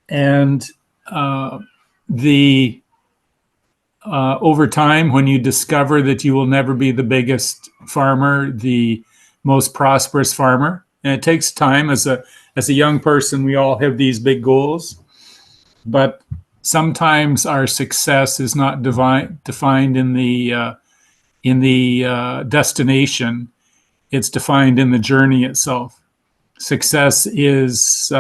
And the over time, when you discover that you will never be the biggest farmer, the most prosperous farmer, and it takes time. As a young person, we all have these big goals, but sometimes our success is not defined in the destination. It's defined in the journey itself. Success is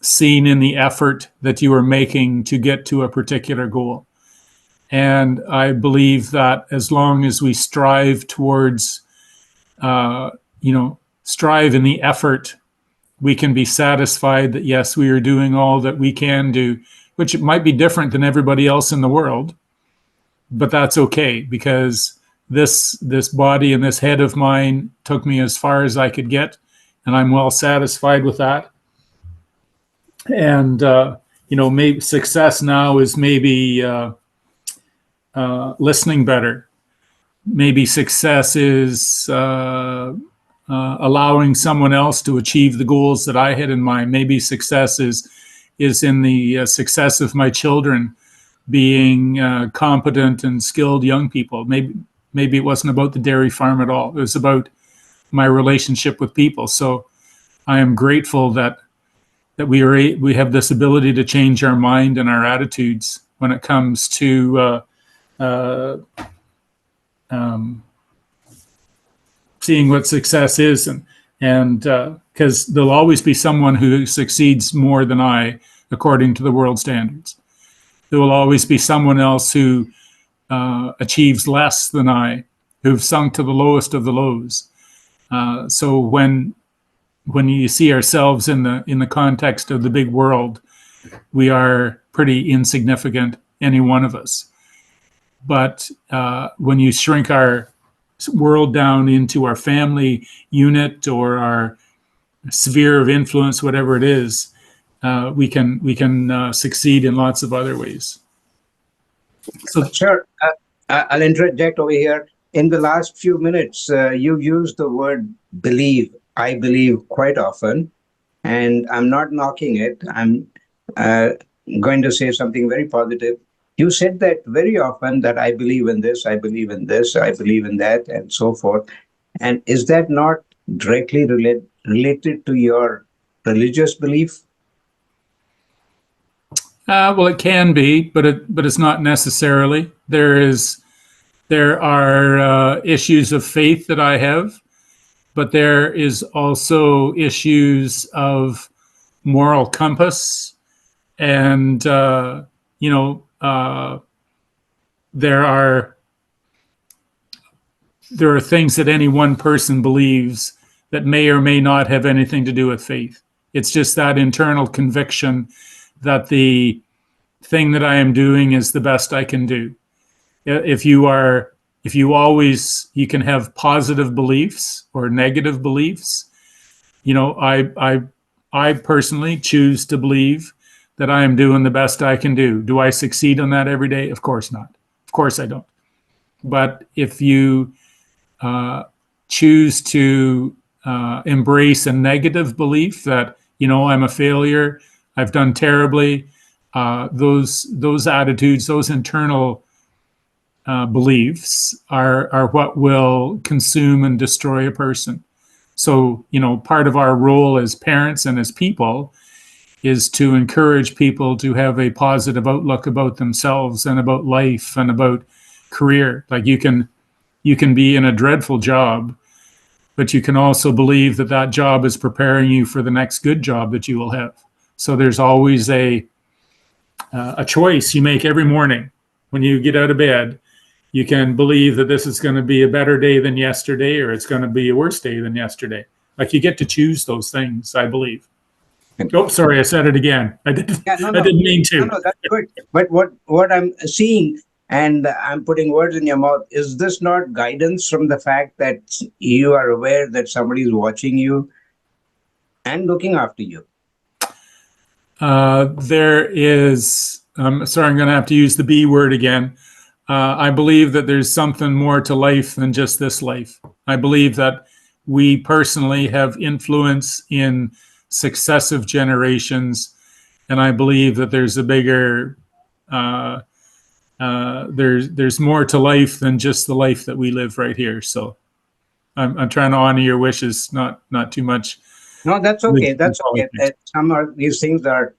seen in the effort that you are making to get to a particular goal. And I believe that as long as we strive towards, strive in the effort, we can be satisfied that, yes, we are doing all that we can do, which might be different than everybody else in the world. But that's okay, because this body and this head of mine took me as far as I could get, and I'm well satisfied with that. And, maybe success now is maybe listening better. Maybe success is allowing someone else to achieve the goals that I had in mind. Maybe success is in the success of my children being competent and skilled young people. Maybe it wasn't about the dairy farm at all. It was about my relationship with people. So I am grateful that we have this ability to change our mind and our attitudes when it comes to seeing what success is, and because there'll always be someone who succeeds more than I, according to the world standards. There will always be someone else who achieves less than I, who've sunk to the lowest of the lows. So when you see ourselves in the context of the big world, we are pretty insignificant, any one of us. But when you shrink our world down into our family unit or our sphere of influence, whatever it is, we can succeed in lots of other ways. So, sure, I'll interject over here. In the last few minutes, you used the word believe. I believe quite often, and I'm not knocking it. I'm going to say something very positive. You said that very often, that I believe in this, I believe in this, I believe in that, and so forth. And is that not directly related to your religious belief? Well, it can be, but it's not necessarily. There are issues of faith that I have, but there is also issues of moral compass, and there are things that any one person believes that may or may not have anything to do with faith. It's just that internal conviction that the thing that I am doing is the best I can do. If you can have positive beliefs or negative beliefs. I personally choose to believe that I am doing the best I can do. Do I succeed on that every day? Of course not. Of course I don't. But if you choose to embrace a negative belief that, I'm a failure, I've done terribly, those attitudes, those internal beliefs are what will consume and destroy a person. So, part of our role as parents and as people is to encourage people to have a positive outlook about themselves and about life and about career. Like you can be in a dreadful job, but you can also believe that job is preparing you for the next good job that you will have. So there's always a choice you make every morning when you get out of bed. You can believe that this is going to be a better day than yesterday, or it's going to be a worse day than yesterday. Like you get to choose those things, I believe. Oh, sorry, I said it again. I didn't mean to. No, that's good. But what I'm seeing, and I'm putting words in your mouth, is this not guidance from the fact that you are aware that somebody is watching you and looking after you? There is, sorry, I'm going to have to use the B word again. I believe that there's something more to life than just this life. I believe that we personally have influence in successive generations and I believe that there's a bigger there's more to life than just the life that we live right here. So I'm trying to honor your wishes, not too much. No, that's okay. That's okay. Some of these things are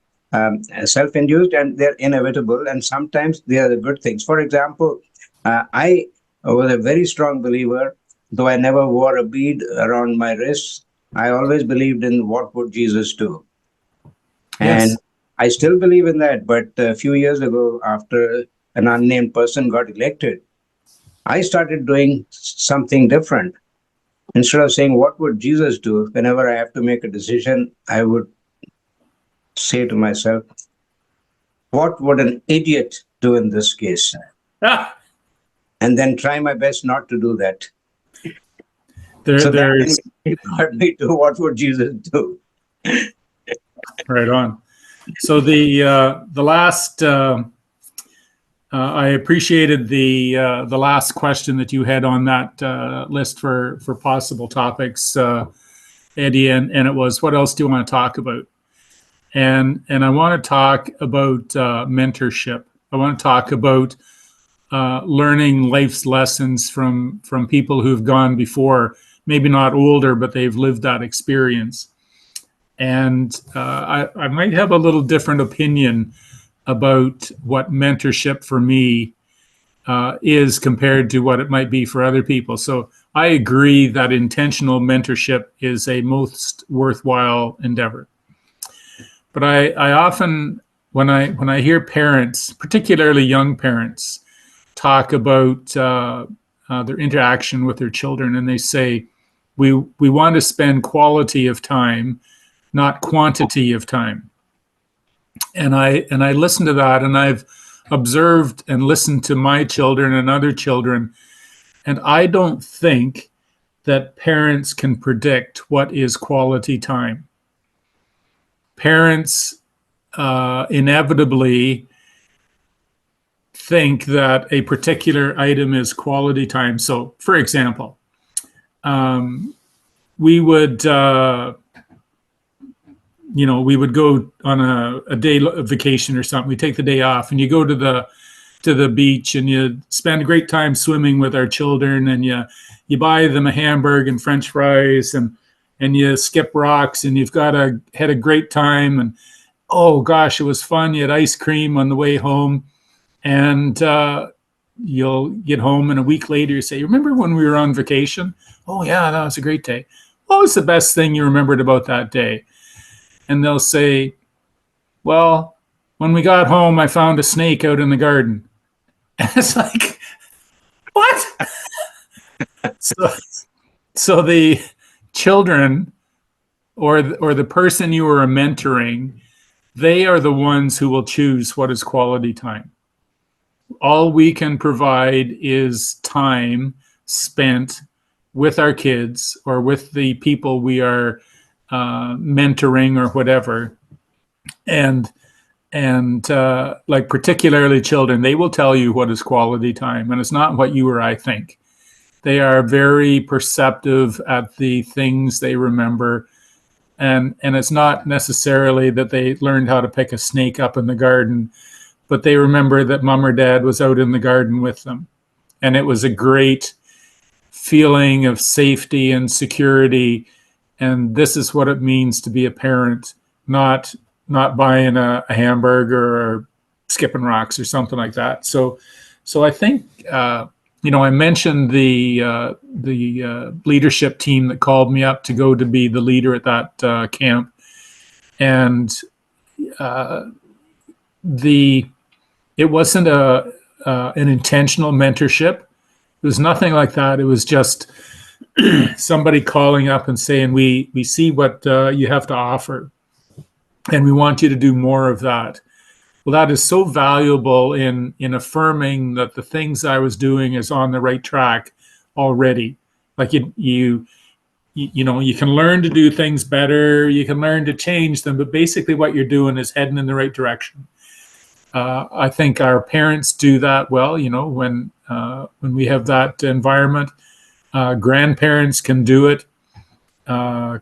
self-induced and they're inevitable, and sometimes they are the good things. For example, I was a very strong believer, though I never wore a bead around my wrist. I always believed in what would Jesus do. And Yes. I still believe in that. But a few years ago, after an unnamed person got elected, I started doing something different. Instead of saying, what would Jesus do? Whenever I have to make a decision, I would say to myself, what would an idiot do in this case? And then try my best not to do that. So that got me to what would Jesus do? Right on. So the last I appreciated the last question that you had on that list for possible topics, Eddie, and it was, what else do you want to talk about? And I want to talk about mentorship. I want to talk about learning life's lessons from people who've gone before, maybe not older, but they've lived that experience. And I might have a little different opinion about what mentorship for me is compared to what it might be for other people. So I agree that intentional mentorship is a most worthwhile endeavor. But I often, when I hear parents, particularly young parents, talk about their interaction with their children, and they say, we want to spend quality of time, not quantity of time. And I listen to that, and I've observed and listened to my children and other children, and I don't think that parents can predict what is quality time. Parents inevitably think that a particular item is quality time. So, for example, we would we would go on a day of vacation or something. We take the day off, and you go to the beach, and you spend a great time swimming with our children, and you buy them a hamburger and French fries, and you skip rocks, and you've had a great time, and oh gosh, it was fun. You had ice cream on the way home, and you'll get home, and a week later you say, remember when we were on vacation? Oh yeah, that was a great day. What was the best thing you remembered about that day? And they'll say, well, when we got home, I found a snake out in the garden. And it's like, what? So the children or the person you are mentoring, they are the ones who will choose what is quality time. All we can provide is time spent with our kids or with the people we are mentoring or whatever. And like particularly children, they will tell you what is quality time, and it's not what you or I think. They are very perceptive at the things they remember, and it's not necessarily that they learned how to pick a snake up in the garden, but they remember that mom or dad was out in the garden with them, and it was a great feeling of safety and security. And this is what it means to be a parent, not buying a hamburger or skipping rocks or something like that. So I think I mentioned the leadership team that called me up to go to be the leader at that camp, and it wasn't an intentional mentorship. It was nothing like that. It was just somebody calling up and saying, we see what you have to offer, and we want you to do more of that. Well, that is so valuable in affirming that the things I was doing is on the right track already. Like you can learn to do things better, you can learn to change them, but basically what you're doing is heading in the right direction. I think our parents do that well, when we have that environment. Grandparents can do it.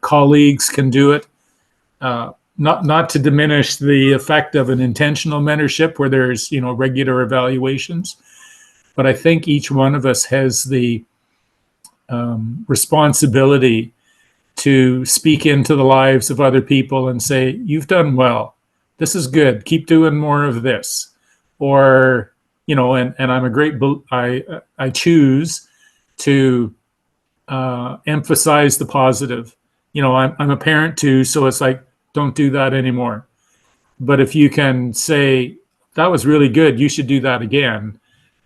Colleagues can do it. not to diminish the effect of an intentional mentorship where there's, regular evaluations, but I think each one of us has the responsibility to speak into the lives of other people and say, you've done well. This is good. Keep doing more of this. Or, and I'm a great, I choose to emphasize the positive. I'm a parent too, so it's like, don't do that anymore. But if you can say, that was really good, you should do that again,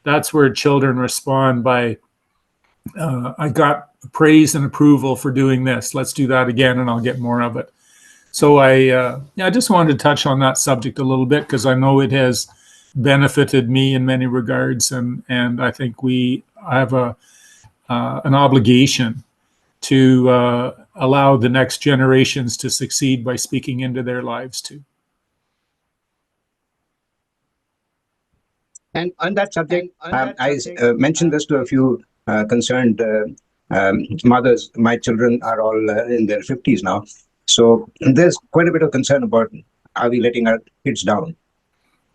that's where children respond by, I got praise and approval for doing this. Let's do that again and I'll get more of it. So I just wanted to touch on that subject a little bit because I know it has benefited me in many regards, and I think I have an obligation to allow the next generations to succeed by speaking into their lives too. And on that subject, I mentioned this to a few concerned mothers. My children are all in their 50s now. So there's quite a bit of concern about, are we letting our kids down?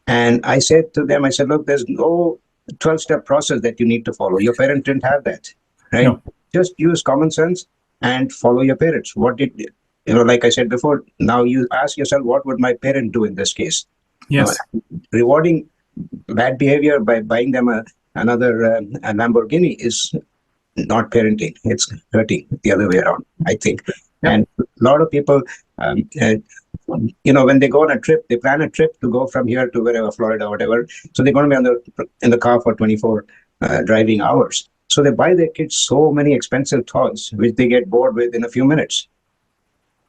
And I said to them, look, there's no 12-step process that you need to follow. Your parent didn't have that, right? No. Just use common sense and follow your parents. What did, like I said before, now you ask yourself, what would my parent do in this case? Yes. Rewarding bad behavior by buying them another a Lamborghini is not parenting. It's hurting the other way around, I think. Yep. And a lot of people, when they go on a trip, they plan a trip to go from here to wherever, Florida, whatever. So they're going to be in the car for 24 driving hours. So they buy their kids so many expensive toys, which they get bored with in a few minutes.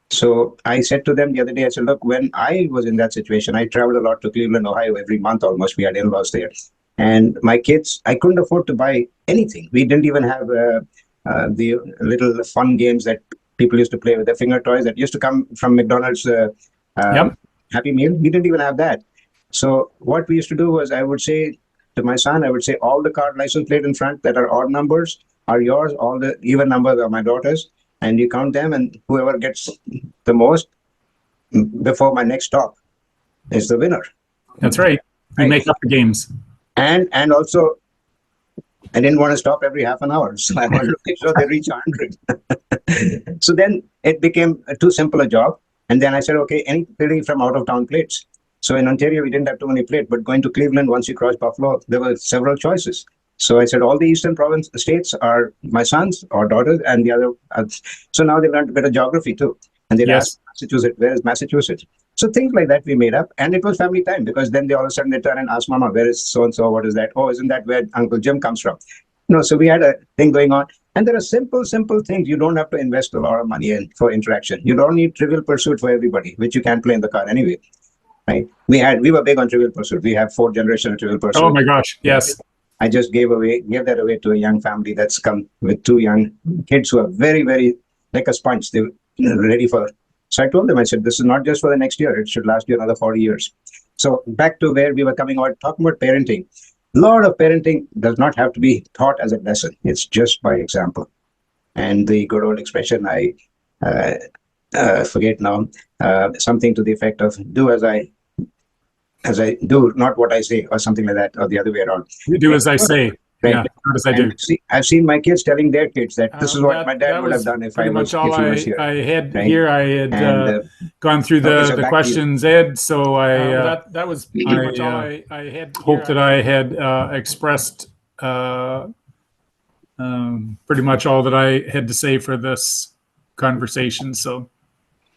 So I said to them the other day, I said, look, when I was in that situation, I traveled a lot to Cleveland, Ohio every month almost. We had in-laws there. And my kids, I couldn't afford to buy anything. We didn't even have the little fun games that people used to play with, the finger toys that used to come from McDonald's Happy Meal. We didn't even have that. So what we used to do was, I would say to my son, all the card license plate in front that are odd numbers are yours, all the even numbers are my daughter's, and you count them, and whoever gets the most before my next stop is the winner. That's right. We make up the games. And also, I didn't want to stop every half an hour, so I wanted to make sure they reach 100. So then it became too simple a job. And then I said, okay, anything from out-of-town plates. So in Ontario, we didn't have too many plates, but going to Cleveland, once you cross Buffalo, there were several choices. So I said, all the eastern province states are my sons or daughters, and the other. So now they've learned a bit of geography too. And they asked Massachusetts, where is Massachusetts? So things like that we made up, and it was family time, because then they all of a sudden they turn and ask Mama, where is so-and-so? What is that? Oh, isn't that where Uncle Jim comes from? So we had a thing going on. And there are simple things. You don't have to invest a lot of money in for interaction. You don't need Trivial Pursuit for everybody, which you can't play in the car anyway. Right? We were big on Trivial Pursuit. We have 4th generation of Trivial Pursuit. Oh my gosh, yes. I just gave that away to a young family that's come with 2 young kids who are very, very like a sponge. They're ready for. So I told them, I said, this is not just for the next year. It should last you another 40 years. So back to where we were talking about parenting. A lot of parenting does not have to be taught as a lesson. It's just by example. And the good old expression, I forget now, something to the effect of do as I do, not what I say, or something like that, or the other way around. You do as I say. Right? Yeah, not as I do. I've seen my kids telling their kids that this is what my dad would have done if I was here. I had right? Here. I had gone through the questions, Ed. So that was pretty much all I had. Hope that I had expressed pretty much all that I had to say for this conversation. So,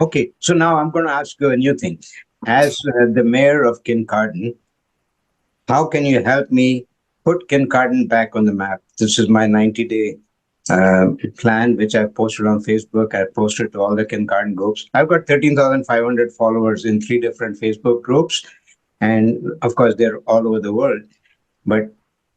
okay. So now I'm going to ask you a new thing. As the mayor of Kincardine, how can you help me put Kincardine back on the map? This is my 90-day plan, which I've posted on Facebook. I've posted to all the Kincardine groups. I've got 13,500 followers in 3 different Facebook groups. And of course, they're all over the world. But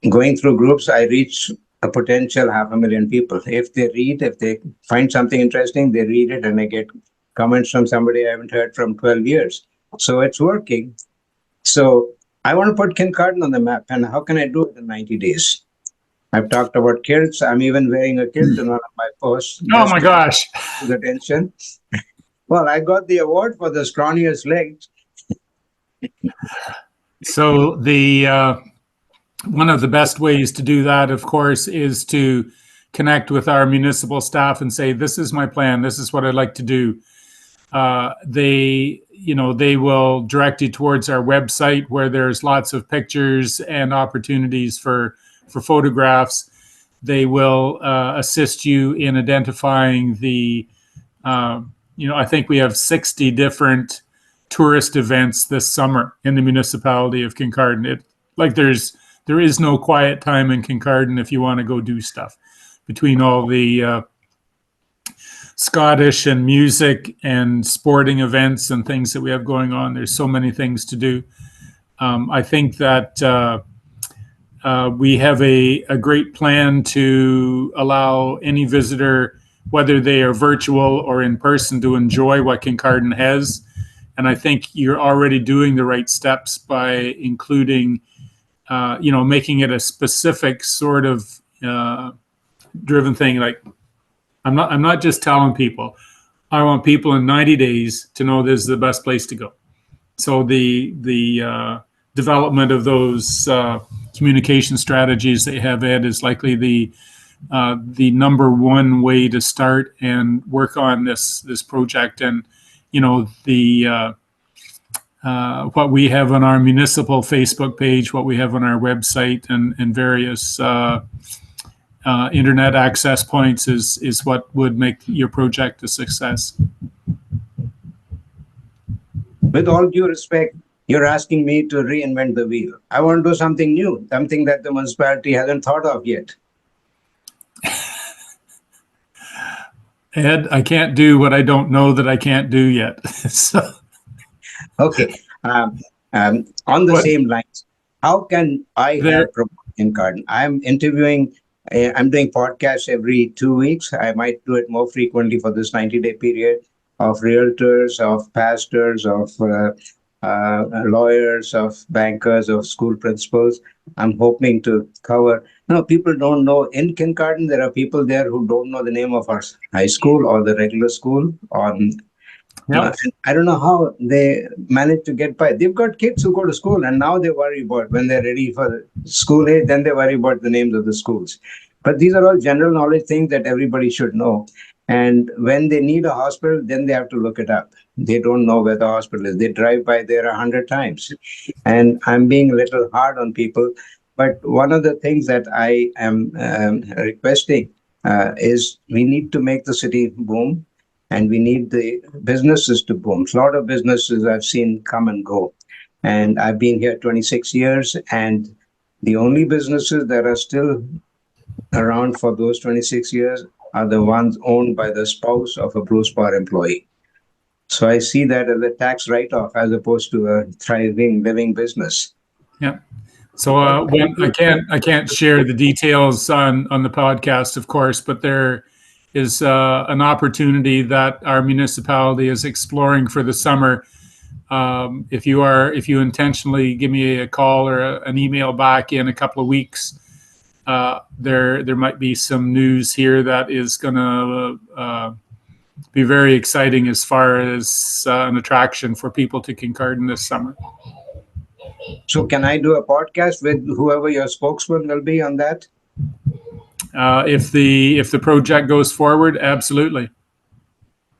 going through groups, I reach a potential 500,000 people. If they find something interesting, they read it, and I get comments from somebody I haven't heard from 12 years. So it's working. So I want to put Kincardine on the map. And how can I do it in 90 days? I've talked about kilts. I'm even wearing a kilt in one of my posts. Oh my gosh. The attention. Well, I got the award for the scrawniest legs. So one of the best ways to do that, of course, is to connect with our municipal staff and say, "This is my plan. This is what I'd like to do." They will direct you towards our website where there's lots of pictures and opportunities for photographs. They will assist you in identifying I think we have 60 different tourist events this summer in the municipality of Kincardine. There is no quiet time in Kincardine if you want to go do stuff. Between all the Scottish and music and sporting events and things that we have going on, there's so many things to do. I think that we have a great plan to allow any visitor, whether they are virtual or in person, to enjoy what Kincardine has. And I think you're already doing the right steps by including, making it a specific sort of driven thing. Like I'm not just telling people. I want people in 90 days to know this is the best place to go. So the development of those communication strategies that you have, Ed, is likely the number one way to start and work on this project. And what we have on our municipal Facebook page, what we have on our website, and various internet access points is what would make your project a success. With all due respect, you're asking me to reinvent the wheel. I want to do something new, something that the municipality hasn't thought of yet. Ed, I can't do what I don't know that I can't do yet. So. Okay. On the same lines, how can I help promote Kincardine? I'm interviewing. I'm doing podcasts every 2 weeks. I might do it more frequently for this 90-day period, of realtors, of pastors, of lawyers, of bankers, of school principals. I'm hoping to cover. No, people don't know. In Kincardine, there are people there who don't know the name of our high school or the regular school. I don't know how they manage to get by. They've got kids who go to school, and now they worry about when they're ready for school age, then they worry about the names of the schools. But these are all general knowledge things that everybody should know. And when they need a hospital, then they have to look it up. They don't know where the hospital is. They drive by there 100 times. And I'm being a little hard on people. But one of the things that I am requesting is we need to make the city boom. And we need the businesses to boom. A lot of businesses I've seen come and go. And I've been here 26 years. And the only businesses that are still around for those 26 years are the ones owned by the spouse of a Bruce Power employee. So I see that as a tax write-off as opposed to a thriving, living business. Yeah. So I can't share the details on the podcast, of course, but there is an opportunity that our municipality is exploring for the summer. If you intentionally give me a call or an email back in a couple of weeks, there might be some news here that is going to be very exciting as far as an attraction for people to Kincardine this summer. So can I do a podcast with whoever your spokesman will be on that? If the project goes forward, absolutely.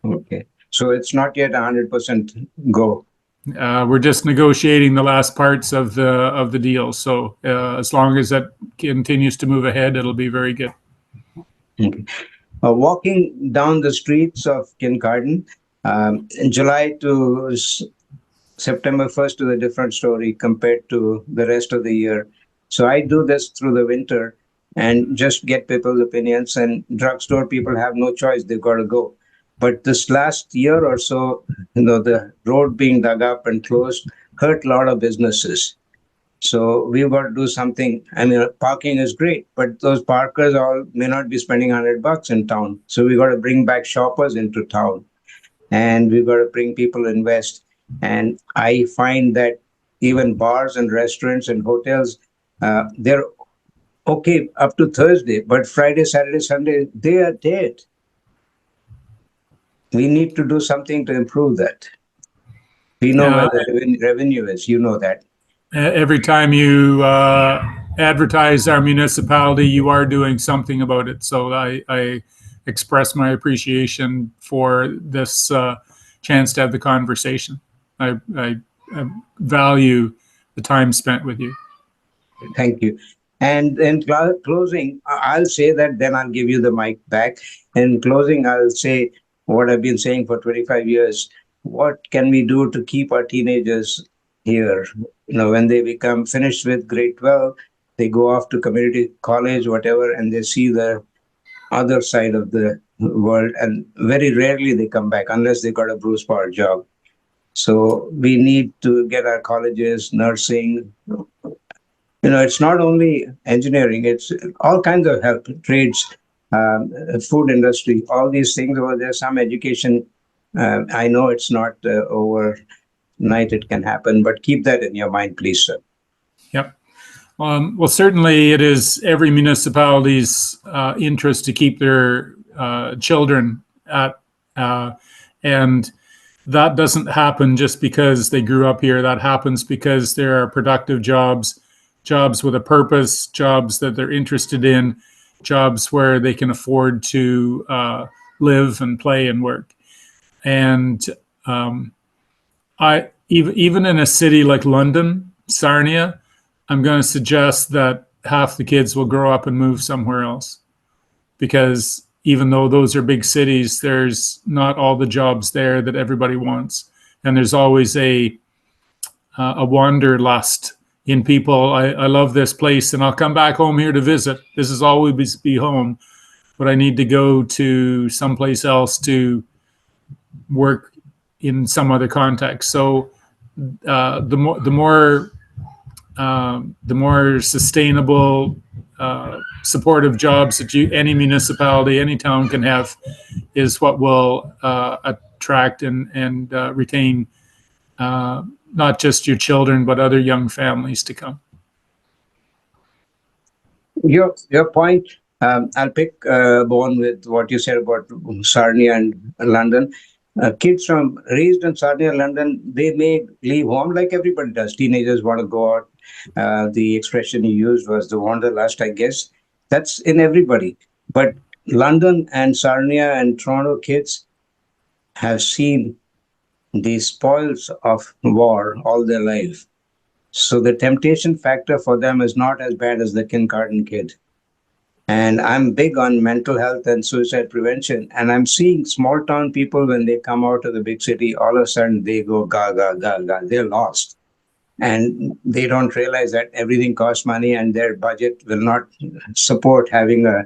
Okay. So it's not yet 100% go. We're just negotiating the last parts of the deal. So as long as that continues to move ahead, it'll be very good. Okay. Walking down the streets of Kincardine, in July to September 1st is a different story compared to the rest of the year. So I do this through the winter and just get people's opinions, and drugstore people have no choice. They've got to go. But this last year or so, the road being dug up and closed hurt a lot of businesses. So we've got to do something. I mean, parking is great, but those parkers all may not be spending $100 in town. So we've got to bring back shoppers into town, and we've got to bring people to invest. And I find that even bars and restaurants and hotels, they're okay up to Thursday, but Friday, Saturday, Sunday, they are dead. we need to do something to improve that. We know where the revenue is. You know that. Every time you advertise our municipality, you are doing something about it. So I express my appreciation for this chance to have the conversation. I value the time spent with you. Thank you. And in closing, I'll say that, then I'll give you the mic back. In closing, I'll say what I've been saying for 25 years. What can we do to keep our teenagers here? When they become finished with grade 12, they go off to community college, whatever, and they see the other side of the world. And very rarely they come back unless they got a Bruce Power job. So we need to get our colleges, nursing, it's not only engineering, it's all kinds of help, trades, food industry, all these things over there, some education. I know it's not overnight, it can happen, but keep that in your mind, please, sir. Yep. Well, certainly it is every municipality's interest to keep their children at, and that doesn't happen just because they grew up here. That happens because there are productive jobs with a purpose, jobs that they're interested in, jobs where they can afford to live and play and work. And even in a city like London, Sarnia, I'm going to suggest that half the kids will grow up and move somewhere else, because even though those are big cities, there's not all the jobs there that everybody wants, and there's always a wanderlust in people. I love this place and I'll come back home here to visit. This is always be home, but I need to go to someplace else to work in some other context. So the more sustainable, supportive jobs that any municipality, any town can have, is what will attract and retain not just your children, but other young families to come. Your point, I'll pick bone with what you said about Sarnia and London. Kids raised in Sarnia, London, they may leave home like everybody does. Teenagers want to go out. The expression you used was the wanderlust, I guess. That's in everybody. But London and Sarnia and Toronto kids have seen the spoils of war all their life. So the temptation factor for them is not as bad as the kindergarten kid. And I'm big on mental health and suicide prevention. And I'm seeing small town people, when they come out of the big city, all of a sudden they go gaga, gaga. They're lost. And they don't realize that everything costs money and their budget will not support having a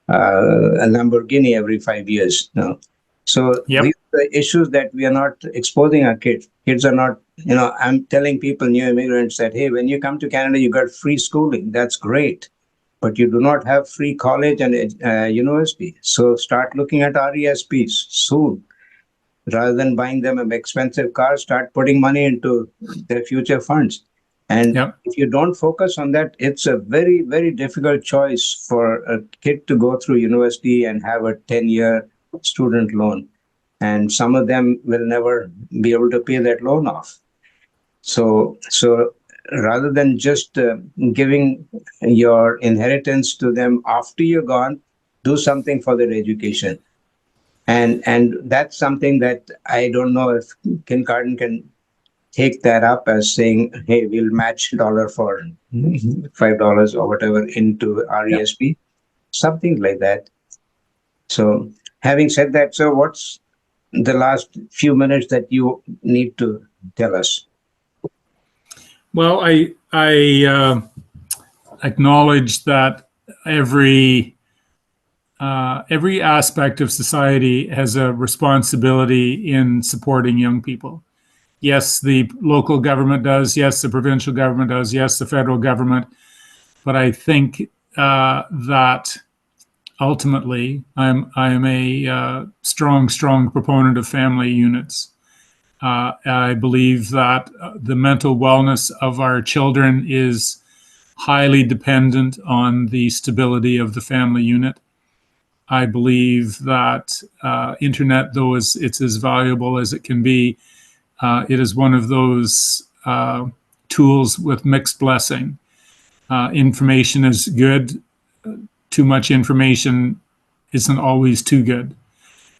Lamborghini every 5 years. So Yep. These are the issues that we are not exposing our kids. Kids are not, I'm telling people, new immigrants, that, hey, when you come to Canada, you got free schooling. That's great. But you do not have free college and university. So start looking at RESPs soon. Rather than buying them an expensive car, start putting money into their future funds. And Yep. if you don't focus on that, it's a very, very difficult choice for a kid to go through university and have a 10-year student loan. And some of them will never be able to pay that loan off. So rather than just giving your inheritance to them after you're gone, do something for their education. And that's something that I don't know if kindergarten can take that up as saying, hey, we'll match $1 for $5 or whatever into RESP, yep. Something like that. So having said that, sir, what's the last few minutes that you need to tell us? Well, I acknowledge that every aspect of society has a responsibility in supporting young people. Yes, the local government does. Yes, the provincial government does. Yes, the federal government. But I think that ultimately, I am a strong proponent of family units. I believe that the mental wellness of our children is highly dependent on the stability of the family unit. I believe that internet, though it's as valuable as it can be, it is one of those tools with mixed blessing. Information is good. Too much information isn't always too good.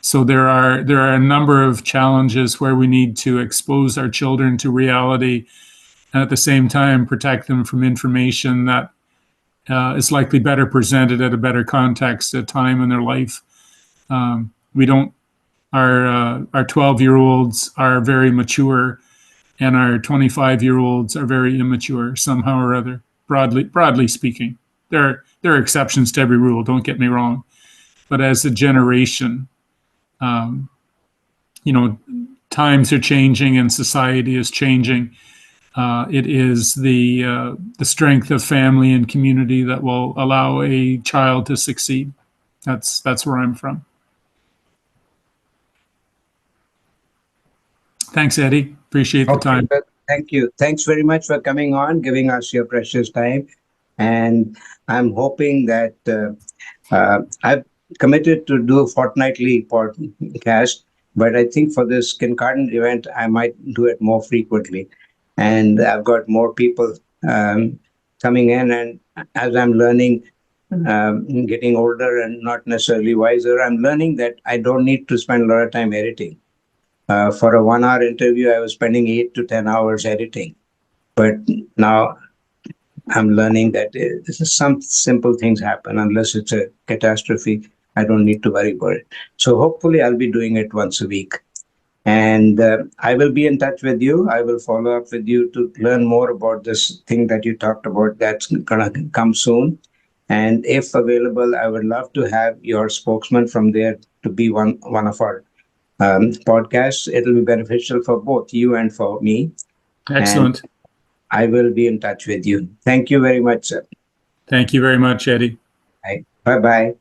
So there are a number of challenges where we need to expose our children to reality, and at the same time protect them from information that is likely better presented at a better context, at a time in their life. We don't. Our 12-year-olds are very mature, and our 25-year-olds are very immature somehow or other. Broadly speaking, there are exceptions to every rule. Don't get me wrong, but as a generation, times are changing and society is changing. It is the strength of family and community that will allow a child to succeed. That's where I'm from. Thanks, Eddie. Appreciate the time. Well, thank you. Thanks very much for coming on, giving us your precious time. And I'm hoping that I've committed to do a fortnightly podcast, but I think for this kindergarten event, I might do it more frequently. And I've got more people coming in, and as I'm learning, getting older and not necessarily wiser, I'm learning that I don't need to spend a lot of time editing. For a 1-hour interview, I was spending 8 to 10 hours editing. But now I'm learning that some simple things happen. Unless it's a catastrophe, I don't need to worry about it. So hopefully I'll be doing it once a week. And I will be in touch with you. I will follow up with you to learn more about this thing that you talked about that's going to come soon. And if available, I would love to have your spokesman from there to be one of our podcasts. It'll be beneficial for both you and for me. Excellent. And I will be in touch with you. Thank you very much, sir. Thank you very much, Eddie. Bye-bye.